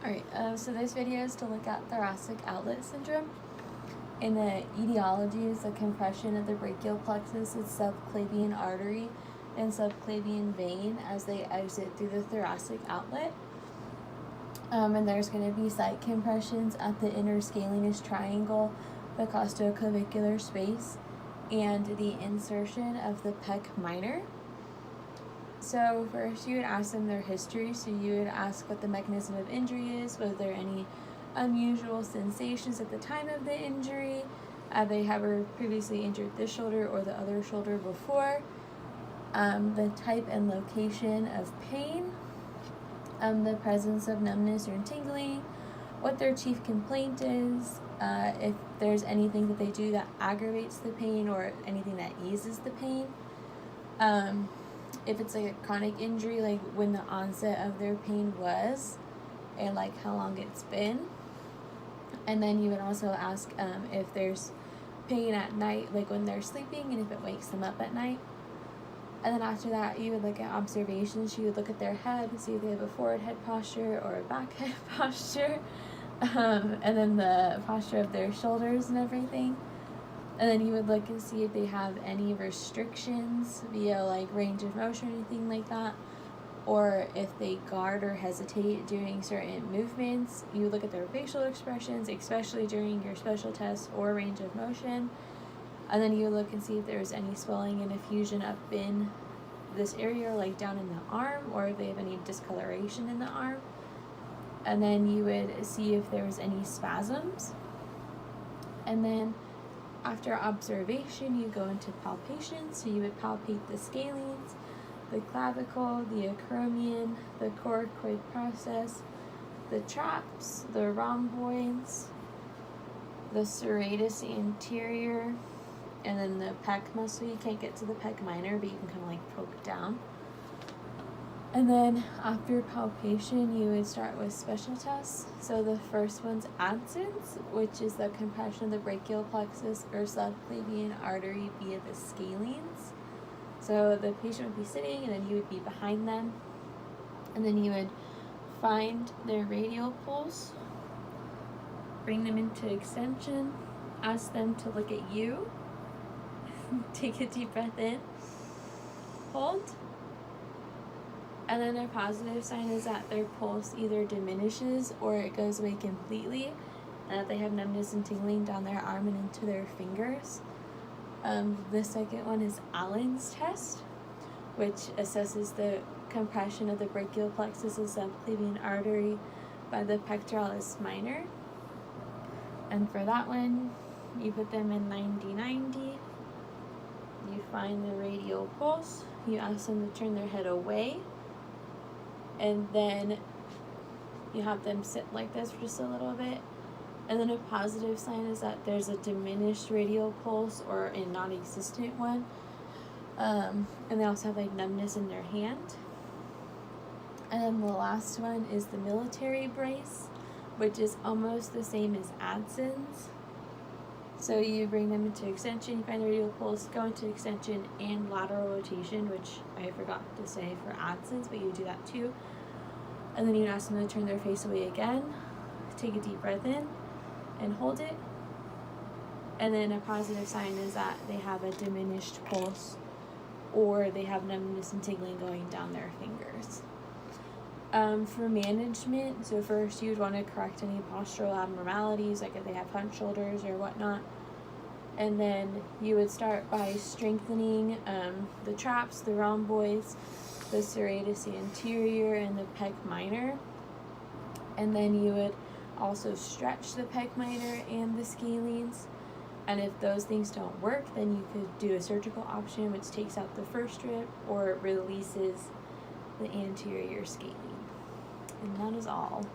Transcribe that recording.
Alright, so this video is to look at thoracic outlet syndrome. And the etiology is the compression of the brachial plexus and subclavian artery and subclavian vein as they exit through the thoracic outlet. And there's going to be site compressions at the inner scalenus triangle, the costoclavicular space, and the insertion of the pec minor. So first you would ask them their history. So you would ask what the mechanism of injury is, was there any unusual sensations at the time of the injury, they ever previously injured this shoulder or the other shoulder before, the type and location of pain, the presence of numbness or tingling, what their chief complaint is, if there's anything that they do that aggravates the pain or anything that eases the pain, if it's like a chronic injury, like when the onset of their pain was and like how long it's been. And then you would also ask if there's pain at night, like when they're sleeping, and if it wakes them up at night. And then after that, you would look at observations. You would look at their head, see if they have a forward head posture or a back head posture, and then the posture of their shoulders and everything. And then you would look and see if they have any restrictions via like range of motion or anything like that, or if they guard or hesitate during certain movements. You would look at their facial expressions, especially during your special test or range of motion. And then you would look and see if there's any swelling and effusion up in this area, like down in the arm, or if they have any discoloration in the arm. And then you would see if there was any spasms. And then after observation, you go into palpation. So you would palpate the scalenes, the clavicle, the acromion, the coracoid process, the traps, the rhomboids, the serratus anterior, and then the pec muscle. You can't get to the pec minor, but you can kind of like poke down. And then after palpation, you would start with special tests. So the first one's absence, which is the compression of the brachial plexus or subclavian artery via the scalenes. So the patient would be sitting, and then you would be behind them. And then you would find their radial pulse, bring them into extension, ask them to look at you, take a deep breath in, hold. And then a positive sign is that their pulse either diminishes or it goes away completely, and that they have numbness and tingling down their arm and into their fingers. The second one is Allen's test, which assesses the compression of the brachial plexus and subclavian artery by the pectoralis minor. And for that one, you put them in 90-90. You find the radial pulse. You ask them to turn their head away. And then you have them sit like this for just a little bit. And then a positive sign is that there's a diminished radial pulse or a non-existent one. And they also have like numbness in their hand. And then the last one is the military brace, which is almost the same as Adson's. So you bring them into extension, you find the radial pulse, go into extension and lateral rotation, which I forgot to say for Adson's, but you do that too. And then you ask them to turn their face away again, take a deep breath in, and hold it. And then a positive sign is that they have a diminished pulse or they have numbness and tingling going down their fingers. For management, so first you would want to correct any postural abnormalities, like if they have hunched shoulders or whatnot. And then you would start by strengthening the traps, the rhomboids, the serratus anterior, and the pec minor. And then you would also stretch the pec minor and the scalenes. And if those things don't work, then you could do a surgical option, which takes out the first strip or releases the anterior scalene. And that is all.